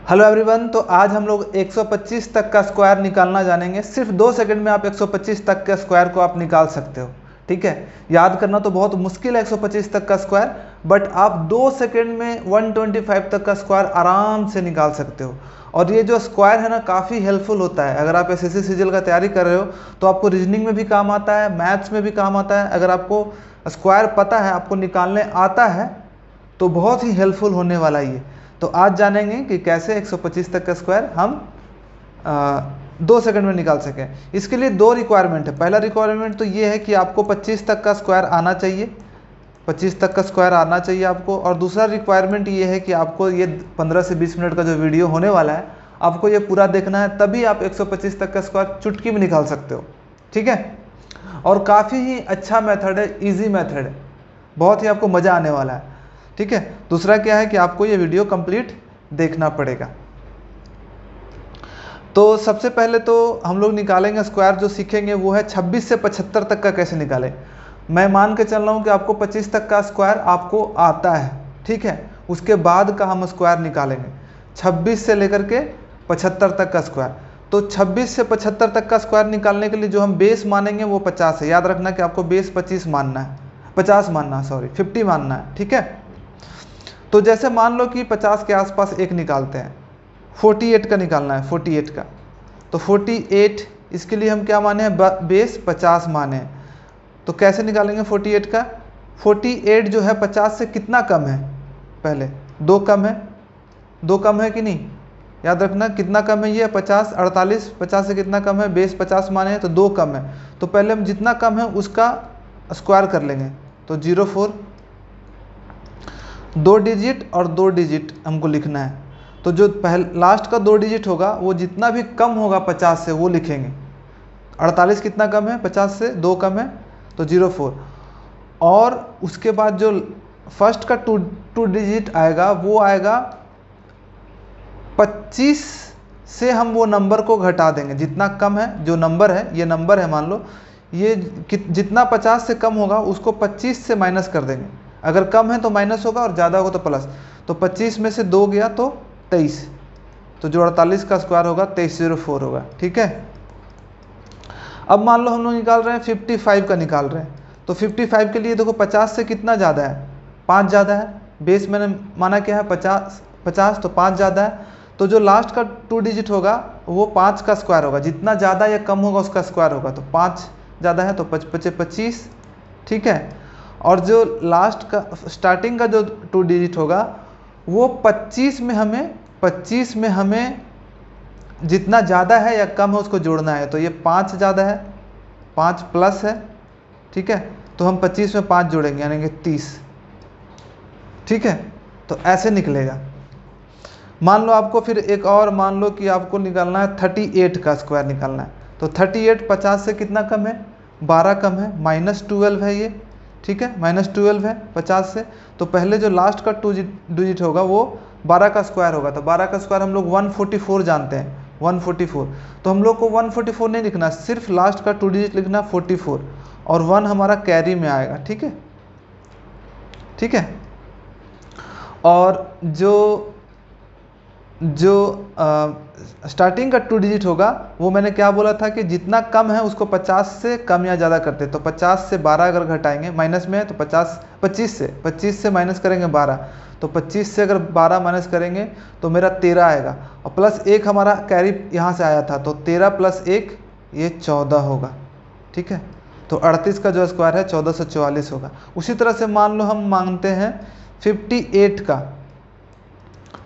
Hello everyone. तो आज हम लोग 125 तक का स्क्वायर निकालना जानेंगे। सिर्फ 2 सेकंड में आप 125 तक के स्क्वायर को आप निकाल सकते हो। ठीक है, याद करना तो बहुत मुश्किल है 125 तक का स्क्वायर, बट आप 2 सेकंड में 125 तक का स्क्वायर आराम से निकाल सकते हो। और ये जो स्क्वायर है ना, काफ़ी हेल्पफुल होता है। अगर आप एसएससी सीजीएल का तैयारी कर रहे हो तो आपको रीजनिंग में भी काम आता है, मैथ्स में भी काम आता है। अगर आपको स्क्वायर पता है, आपको निकालने आता है, तो बहुत ही हेल्पफुल होने वाला ये। तो आज जानेंगे कि कैसे 125 तक का स्क्वायर हम 2 सेकंड में निकाल सकें। इसके लिए 2 रिक्वायरमेंट है। पहला रिक्वायरमेंट तो ये है कि आपको 25 तक का स्क्वायर आना चाहिए, 25 तक का स्क्वायर आना चाहिए आपको। और दूसरा रिक्वायरमेंट ये है कि आपको ये 15 से 20 मिनट का जो वीडियो होने वाला है, आपको ये पूरा देखना है, तभी आप 125 तक का स्क्वायर चुटकी में निकाल सकते हो। ठीक है, और काफ़ी ही अच्छा मेथड है, ईजी मेथड है, बहुत ही आपको मज़ा आने वाला है। ठीक है, दूसरा क्या है कि आपको ये वीडियो कंप्लीट देखना पड़ेगा। तो सबसे पहले तो हम लोग निकालेंगे स्क्वायर, जो सीखेंगे वो है 26 से 75 तक का कैसे निकालें। मैं मान के चल रहा हूँ कि आपको 25 तक का स्क्वायर आपको आता है। ठीक है, उसके बाद का हम स्क्वायर निकालेंगे 26 से लेकर के 75 तक का स्क्वायर। तो 26 से 75 तक का स्क्वायर निकालने के लिए जो हम बेस मानेंगे वो 50 है। याद रखना कि आपको बेस 50 मानना है, 50 मानना है, सॉरी 50 मानना है। ठीक है, तो जैसे मान लो कि 50 के आसपास एक निकालते हैं, 48 का निकालना है, 48 का। तो 48, इसके लिए हम क्या माने हैं, बेस 50 माने हैं। तो कैसे निकालेंगे 48 का? 48 जो है 50 से कितना कम है? पहले 2 कम है, 2 कम है कि नहीं? याद रखना कितना कम है ये, 50, 48, 50 से कितना कम है? बेस 50 माने हैं तो 2 कम है। तो पहले हम जितना कम है उसका स्क्वायर कर लेंगे। तो 04, 2 डिजिट और 2 डिजिट हमको लिखना है। तो जो लास्ट का 2 डिजिट होगा वो जितना भी कम होगा 50 से वो लिखेंगे। 48 कितना कम है? 50 से 2 कम है, तो 04। और उसके बाद जो फर्स्ट का 2 डिजिट आएगा वो आएगा 25 से हम वो नंबर को घटा देंगे। जितना कम है, जो नंबर है, ये नंबर है, मान लो ये जितना 50 से कम होगा उसको 25 से माइनस कर देंगे। अगर कम है तो माइनस होगा और ज़्यादा होगा तो प्लस। तो 25 में से 2 गया तो 23, तो जो 48 का स्क्वायर होगा 2304 होगा। ठीक है, अब मान लो हम लोग निकाल रहे हैं 55 का निकाल रहे हैं। तो 55 के लिए देखो 50 से कितना ज़्यादा है? 5 ज़्यादा है। बेस मैंने माना क्या है? 50, तो 5 ज़्यादा है। तो जो लास्ट का 2 डिजिट होगा वो 5 का स्क्वायर होगा। जितना ज़्यादा या कम होगा उसका स्क्वायर होगा। तो 5 ज़्यादा है तो 25। ठीक है, और जो लास्ट का स्टार्टिंग का जो 2 डिजिट होगा वो 25 में हमें जितना ज़्यादा है या कम है उसको जोड़ना है। तो ये 5 ज़्यादा है, 5 प्लस है। ठीक है, तो हम 25 में 5 जोड़ेंगे यानी कि 30। ठीक है, तो ऐसे निकलेगा। मान लो आपको फिर एक और मान लो कि आपको निकालना है 38 का स्क्वायर निकालना है। तो 38 50 से कितना कम है? 12 कम है, -12 है ये। ठीक है, -12 है 50 से। तो पहले जो लास्ट का 2 डिजिट होगा वो 12 का स्क्वायर होगा। तो 12 का स्क्वायर हम लोग 144 जानते हैं, 144। तो हम लोग को 144 नहीं लिखना, सिर्फ लास्ट का 2 डिजिट लिखना 44, और 1 हमारा कैरी में आएगा। ठीक है, ठीक है। और जो स्टार्टिंग का 2 डिजिट होगा वो मैंने क्या बोला था कि जितना कम है उसको 50 से कम या ज़्यादा करते। तो 50 से 12 अगर घटाएंगे, माइनस में है तो 25 से माइनस करेंगे 12। तो 25 से अगर 12 माइनस करेंगे तो मेरा 13 आएगा, और प्लस 1 हमारा कैरी यहाँ से आया था। तो 13 प्लस 1 ये 14 होगा। ठीक है, तो 38 का जो स्क्वायर है 1444 होगा। उसी तरह से मान लो हम मांगते हैं 58 का।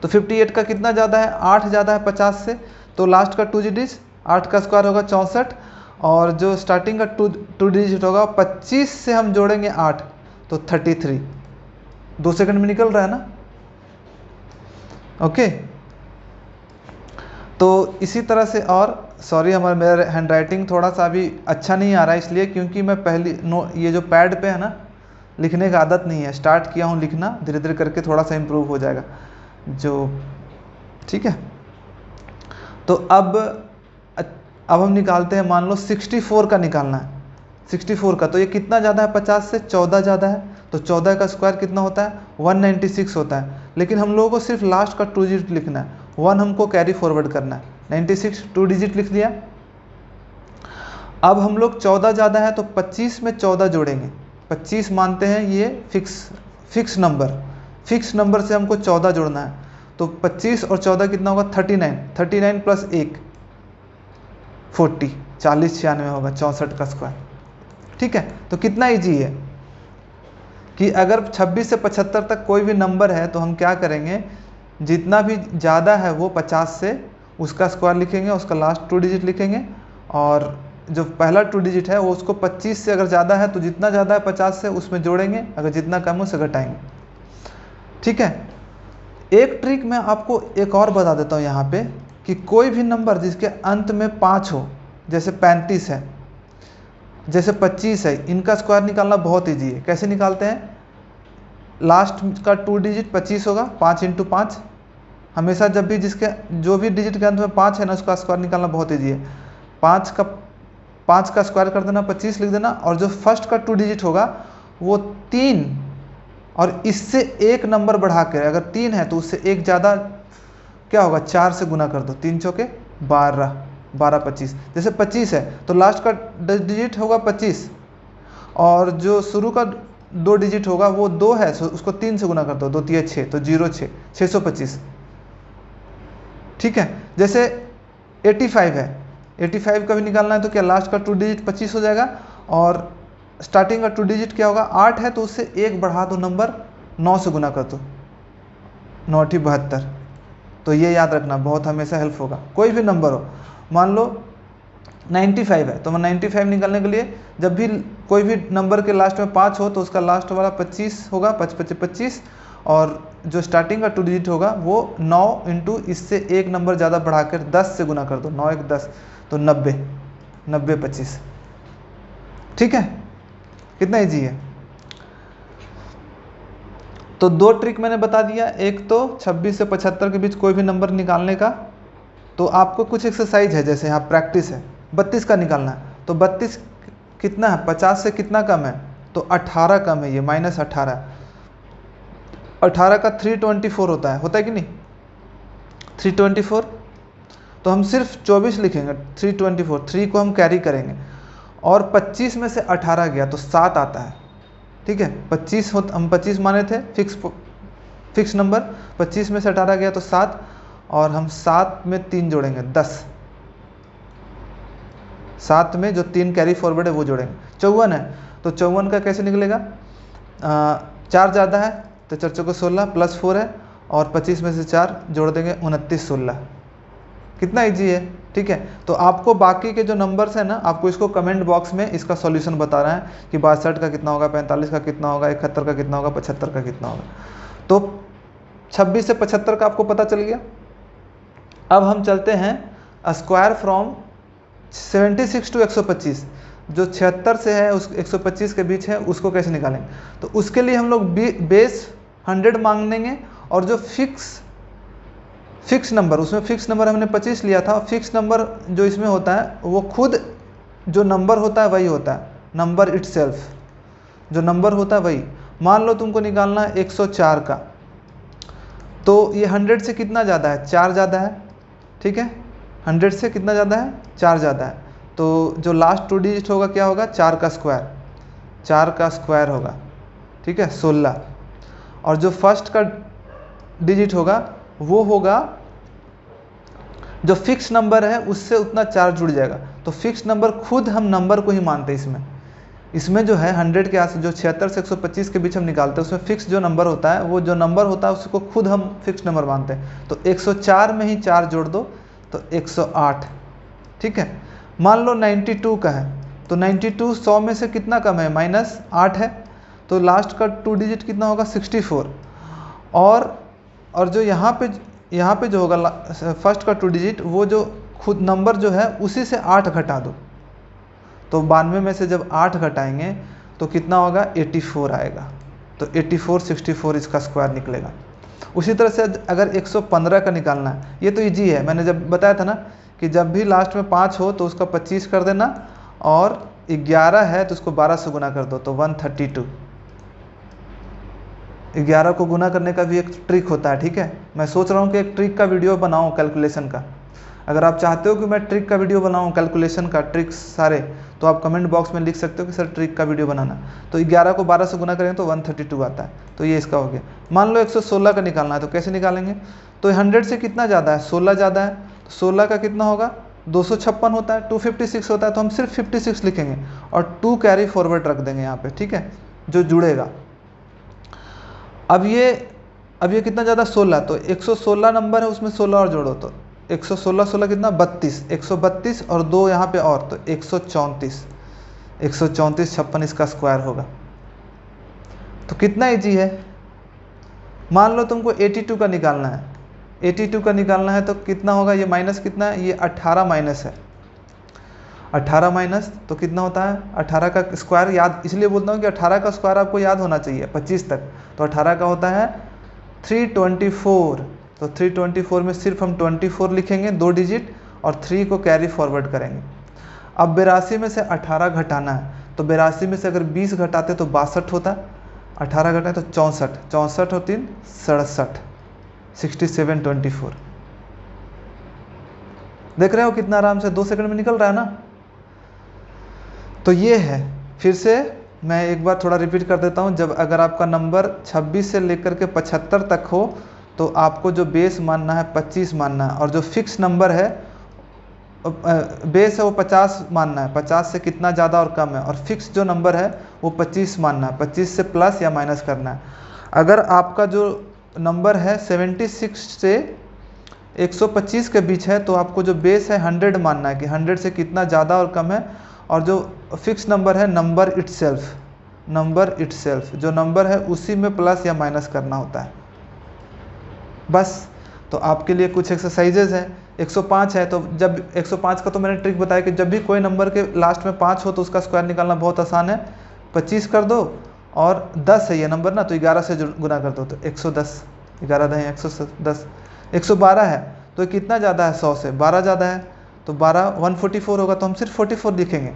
तो 58 का कितना ज़्यादा है? 8 ज़्यादा है 50 से। तो लास्ट का 2 डिजिट 8 का स्क्वायर होगा 64, और जो स्टार्टिंग का 2 डिजिट होगा 25 से हम जोड़ेंगे 8, तो 33। 2 सेकंड में निकल रहा है ना? ओके, तो इसी तरह से, और सॉरी मेरा हैंड राइटिंग थोड़ा सा अभी अच्छा नहीं आ रहा है, इसलिए क्योंकि मैं ये जो पैड पे है ना, लिखने का आदत नहीं है। स्टार्ट किया हूँ लिखना, धीरे धीरे करके थोड़ा सा इम्प्रूव हो जाएगा जो। ठीक है, तो अब हम निकालते हैं, मान लो 64 का निकालना है। 64 का, तो ये कितना ज़्यादा है 50 से? 14 ज़्यादा है। तो 14 का स्क्वायर कितना होता है? 196 होता है। लेकिन हम लोगों को सिर्फ लास्ट का 2 डिजिट लिखना है, 1 हमको कैरी फॉरवर्ड करना है। 96 2 डिजिट लिख लिया। अब हम लोग 14 ज़्यादा है तो 25 में 14 जोड़ेंगे। 25 मानते हैं ये फिक्स नंबर से हमको 14 जोड़ना है। तो 25 और 14 कितना होगा 39 प्लस 1 40 40 96 होगा 64 का स्क्वायर। ठीक है, तो कितना इजी है कि अगर 26 से 75 तक कोई भी नंबर है तो हम क्या करेंगे, जितना भी ज़्यादा है वो 50 से उसका स्क्वायर लिखेंगे, उसका लास्ट 2 डिजिट लिखेंगे, और जो पहला 2 डिजिट है वो उसको 25 से अगर ज़्यादा है तो जितना ज़्यादा है 50 से उसमें जोड़ेंगे, अगर जितना कम है उसे घटाएंगे। ठीक है, एक ट्रिक मैं आपको एक और बता देता हूँ यहाँ पे कि कोई भी नंबर जिसके अंत में 5 हो, जैसे 35 है, जैसे 25 है, इनका स्क्वायर निकालना बहुत ईजी है। कैसे निकालते हैं, लास्ट का 2 डिजिट 25 होगा, 5 × 5। हमेशा जब भी जो भी डिजिट के अंत में 5 है ना, उसका स्क्वायर निकालना बहुत ईजी है। 5 का स्क्वायर कर देना, 25 लिख देना, और जो फर्स्ट का 2 डिजिट होगा वो 3, और इससे एक नंबर बढ़ा कर, अगर 3 है तो उससे एक ज़्यादा क्या होगा, 4 से गुना कर दो, 3 चौके 12 12 25। जैसे 25 है तो लास्ट का डिजिट होगा 25, और जो शुरू का 2 डिजिट होगा वो 2 है, उसको 3 से गुना कर दो, 2 3 6 तो 0 6 625। ठीक है, जैसे 85 है, 85 का भी निकालना है तो क्या, लास्ट का 2 डिजिट 25 हो जाएगा, और स्टार्टिंग का 2 डिजिट क्या होगा, 8 है तो उससे एक बढ़ा दो नंबर, 9 से गुना कर दो, 9 × 72। तो ये याद रखना, बहुत हमेशा हेल्प होगा। कोई भी नंबर हो, मान लो 95 है तो 95 निकालने के लिए जब भी कोई भी नंबर के लास्ट में 5 हो तो उसका लास्ट वाला 25 होगा, 5 5 25, और जो स्टार्टिंग का 2 डिजिट होगा वो 9 × इससे एक नंबर ज़्यादा बढ़ाकर 10 से गुना कर दो, 9 1 10 तो 90 90 25। ठीक है, कितना इजी है। तो 2 ट्रिक मैंने बता दिया, एक तो 26 से 75 के बीच कोई भी नंबर निकालने का। तो आपको कुछ एक्सरसाइज है, जैसे यहाँ प्रैक्टिस है, 32 का निकालना है। तो 32 कितना है, 50 से कितना कम है, तो 18 कम है, ये -18। 18 का 324 होता है कि नहीं, 324। तो हम सिर्फ 24 लिखेंगे, 324, 3 को हम कैरी करेंगे, और 25 में से 18 गया तो 7 आता है। ठीक है, 25 हम 25 माने थे, फिक्स नंबर, 25 में से 18 गया तो 7, और हम 7 में 3 जोड़ेंगे 10, 7 में जो 3 कैरी फॉरवर्ड है वो जोड़ेंगे। 54 है तो 54 का कैसे निकलेगा, 4 ज़्यादा है तो 4 चौके 16 प्लस 4 है, और 25 में से 4 जोड़ देंगे 29 16। कितना इजी है। ठीक है, तो आपको बाकी के जो नंबर्स हैं ना, आपको इसको कमेंट बॉक्स में इसका सॉल्यूशन बता रहा है कि 62 का कितना होगा, 45 का कितना होगा, 71 का कितना होगा, 75 का कितना होगा। तो 26 से 75 का आपको पता चल गया। अब हम चलते हैं स्क्वायर फ्रॉम 76 टू 125, जो 76 से है उस 125 के बीच है, उसको कैसे निकालेंगे। तो उसके लिए हम लोग बेस 100 मांग लेंगे, और जो फिक्स नंबर, उसमें फिक्स नंबर हमने 25 लिया था, फिक्स नंबर जो इसमें होता है वो खुद जो नंबर होता है वही होता है, नंबर इटसेल्फ, जो नंबर होता है वही। मान लो तुमको निकालना है 104 का, तो ये 100 से कितना ज़्यादा है, 4 ज़्यादा है। ठीक है, 100 से कितना ज़्यादा है, 4 ज़्यादा है। तो जो लास्ट 2 डिजिट होगा क्या होगा, 4 का स्क्वायर होगा। ठीक है, 16, और जो फर्स्ट का डिजिट होगा वो होगा, जो फिक्स नंबर है उससे उतना 4 जुड़ जाएगा। तो फिक्स नंबर खुद हम नंबर को ही मानते हैं इसमें जो है 100 के आस जो 76 से 125 के बीच हम निकालते हैं, उसमें फिक्स जो नंबर होता है, वो जो नंबर होता है उसको खुद हम फिक्स नंबर मानते हैं। तो 104 में ही 4 जोड़ दो तो 108। ठीक है, मान लो 92 का है, तो 92 100 में से कितना कम है, -8 है, तो लास्ट का 2 डिजिट कितना होगा, 64। और जो यहाँ पे जो होगा फर्स्ट का 2 डिजिट, वो जो खुद नंबर जो है उसी से 8 घटा दो, तो 92 में से जब 8 घटाएंगे तो कितना होगा, 84 आएगा। तो 84 64 इसका स्क्वायर निकलेगा। उसी तरह से अगर 115 का निकालना है, ये तो इजी है, मैंने जब बताया था ना कि जब भी लास्ट में 5 हो तो उसका 25 कर देना, और 11 है तो उसको 12 से गुना कर दो तो 132। 11 को गुना करने का भी एक ट्रिक होता है, ठीक है। मैं सोच रहा हूँ कि एक ट्रिक का वीडियो बनाऊँ कैलकुलेशन का। अगर आप चाहते हो कि मैं ट्रिक का वीडियो बनाऊँ कैलकुलेशन का, ट्रिक्स सारे, तो आप कमेंट बॉक्स में लिख सकते हो कि सर ट्रिक का वीडियो बनाना। तो 11 को 12 से गुना करेंगे तो 132 आता है, तो ये इसका हो गया। मान लो 116 का निकालना है, तो कैसे निकालेंगे? तो 100 से कितना ज़्यादा है? 16 ज़्यादा है, तो 16 का कितना होगा? 256 होता है, 256 होता है, तो हम सिर्फ 56 लिखेंगे और 2 कैरी फॉरवर्ड रख देंगे यहाँ पे, ठीक है, जो जुड़ेगा। अब ये कितना ज़्यादा? 16, तो 116 नंबर है, उसमें 16 और जोड़ो, तो 116 16 कितना? 32, 132 और 2 यहाँ पे और, तो 134, 134 56 इसका स्क्वायर होगा। तो कितना ईजी है। मान लो तुमको 82 का निकालना है, 82 का निकालना है, तो कितना होगा? ये माइनस कितना है? ये 18 माइनस है, 18 माइनस, तो कितना होता है? 18 का स्क्वायर याद इसलिए बोलता हूँ कि 18 का स्क्वायर आपको याद होना चाहिए 25 तक। तो 18 का होता है 324, तो 324 में सिर्फ हम 24 लिखेंगे 2 डिजिट और 3 को कैरी फॉरवर्ड करेंगे। अब 82 में से 18 घटाना है, तो 82 में से अगर 20 घटाते तो 62 होता, 18 घटाए तो 64, 64 और 3 67, 67 24। देख रहे हो कितना आराम से 2 सेकंड में निकल रहा है ना। तो ये है, फिर से मैं एक बार थोड़ा रिपीट कर देता हूँ। जब अगर आपका नंबर 26 से लेकर के 75 तक हो तो आपको जो बेस मानना है 25 मानना है, और जो फिक्स नंबर है बेस है वो 50 मानना है, 50 से कितना ज़्यादा और कम है, और फिक्स जो नंबर है वो 25 मानना है, 25 से प्लस या माइनस करना है। अगर आपका जो नंबर है 76 से 125 के बीच है तो आपको जो बेस है 100 मानना है कि 100 से कितना ज़्यादा और कम है, और जो फिक्स नंबर है नंबर इटसेल्फ जो नंबर है उसी में प्लस या माइनस करना होता है बस। तो आपके लिए कुछ एक्सरसाइजेज हैं। 105 है, तो जब 105 का तो मैंने ट्रिक बताया कि जब भी कोई नंबर के लास्ट में 5 हो तो उसका स्क्वायर निकालना बहुत आसान है। 25 कर दो और 10 है ये नंबर ना, तो 11 से गुना कर दो, तो 110, 11 दहें 110। 112 है तो कितना ज़्यादा है? 100 से 12 ज़्यादा है, तो 12 144 होगा, तो हम सिर्फ 44 लिखेंगे,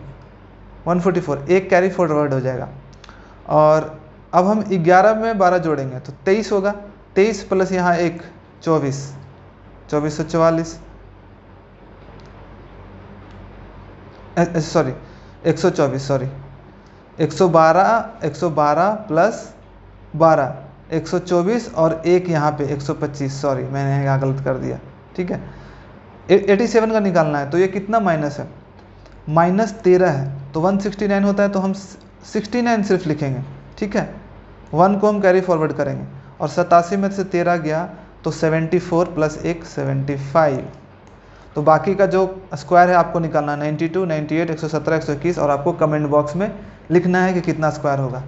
144, एक कैरी फॉरवर्ड हो जाएगा। और अब हम 11 में 12 जोड़ेंगे तो 23 होगा, 23 प्लस यहाँ 1 24, 2444, सॉरी 124, सॉरी 112 प्लस 12 124 और एक यहाँ पे 125, सॉरी मैंने यहाँ गलत कर दिया, ठीक है। 87 का निकालना है, तो ये कितना माइनस है? -13 है, तो 169 होता है, तो हम 69 सिर्फ लिखेंगे, ठीक है। 1 को हम कैरी फॉरवर्ड करेंगे, और 87 में से 13 गया तो 74 प्लस 1 75। तो बाकी का जो स्क्वायर है आपको निकालना है 92, 98, 117, 121, और आपको कमेंट बॉक्स में लिखना है कि कितना स्क्वायर होगा।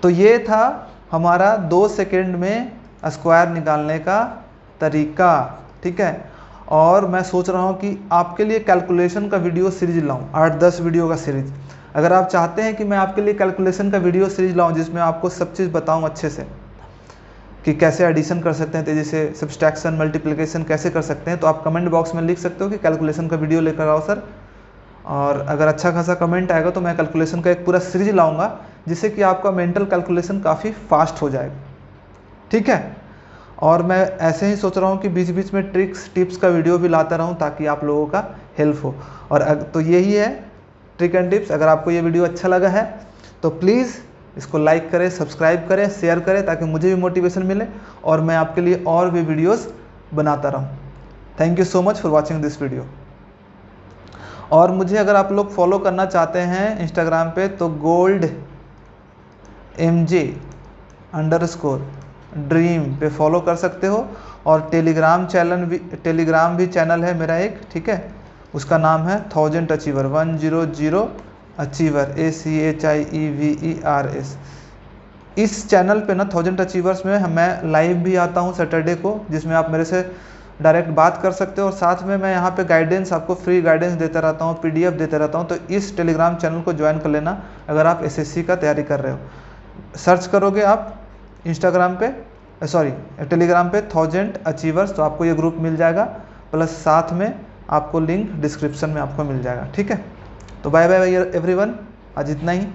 तो ये था हमारा 2 सेकेंड में स्क्वायर निकालने का तरीका, ठीक है। और मैं सोच रहा हूँ कि आपके लिए कैलकुलेशन का वीडियो सीरीज लाऊं, 8-10 वीडियो का सीरीज। अगर आप चाहते हैं कि मैं आपके लिए कैलकुलेशन का वीडियो सीरीज लाऊं जिसमें आपको सब चीज़ बताऊं अच्छे से कि कैसे एडिशन कर सकते हैं तेजी से, सब्सट्रैक्शन मल्टीप्लिकेशन कैसे कर सकते हैं, तो आप कमेंट बॉक्स में लिख सकते हो कि कैलकुलेशन का वीडियो लेकर आओ सर। और अगर अच्छा खासा कमेंट आएगा तो मैं कैलकुलेशन का एक पूरा सीरीज लाऊंगा जिससे कि आपका मेंटल कैलकुलेशन काफ़ी फास्ट हो जाएगा, ठीक है। और मैं ऐसे ही सोच रहा हूँ कि बीच बीच में ट्रिक्स टिप्स का वीडियो भी लाता रहूँ ताकि आप लोगों का हेल्प हो। और तो यही है ट्रिक एंड टिप्स। अगर आपको ये वीडियो अच्छा लगा है तो प्लीज़ इसको लाइक करें, सब्सक्राइब करें, शेयर करें ताकि मुझे भी मोटिवेशन मिले और मैं आपके लिए और भी वीडियोस बनाता रहूं। Thank you so much for watching this video. और मुझे अगर आप लोग फॉलो करना चाहते हैं इंस्टाग्राम पे तो goldmj_dream पे फॉलो कर सकते हो। और टेलीग्राम भी चैनल है मेरा एक, ठीक है, उसका नाम है 1000 अचीवर 100 अचीवर ACHIEVERS। इस चैनल पे ना 1000 अचीवर्स में मैं लाइव भी आता हूँ सैटरडे को, जिसमें आप मेरे से डायरेक्ट बात कर सकते हो। और साथ में मैं यहाँ पे गाइडेंस, आपको फ्री गाइडेंस देता रहता हूँ, PDF देता रहता हूँ। तो इस टेलीग्राम चैनल को ज्वाइन कर लेना अगर आप SSC का तैयारी कर रहे हो। सर्च करोगे आप इंस्टाग्राम पे, सॉरी टेलीग्राम पे 1000 अचीवर्स, तो आपको ये ग्रुप मिल जाएगा, प्लस साथ में आपको लिंक डिस्क्रिप्शन में आपको मिल जाएगा, ठीक है। तो बाय बाय एवरीवन, आज इतना ही।